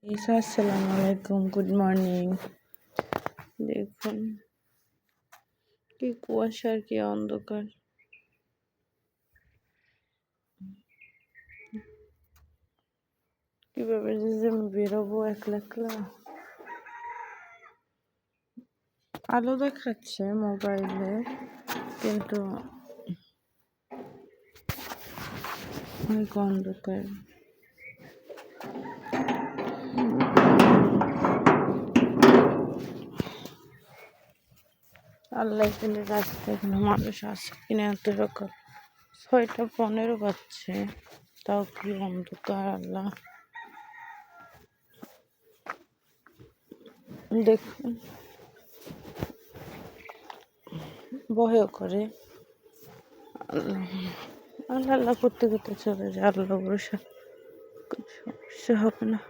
আসসালামু আলাইকুম, good morning. দেখুন কি কুয়াশার কি অন্ধকার। কিভাবে যে আমি বেরোবো একলা একলা। আলো দেখাচ্ছে মোবাইলে, কিন্তু অনেক অন্ধকার। আল্লাহ জানে রাস্তায় কোনো মানুষ আছে কিনা। এত সকাল 6:15 বাজছে, তাও কি অন্ধকার। আল্লাহ দেখুন, ভয়ও করে। আল্লাহ আল্লাহ আল্লাহ করতে করতে চলে যায়। আল্লাহ ভরসা, কোনো সমস্যা হবে না।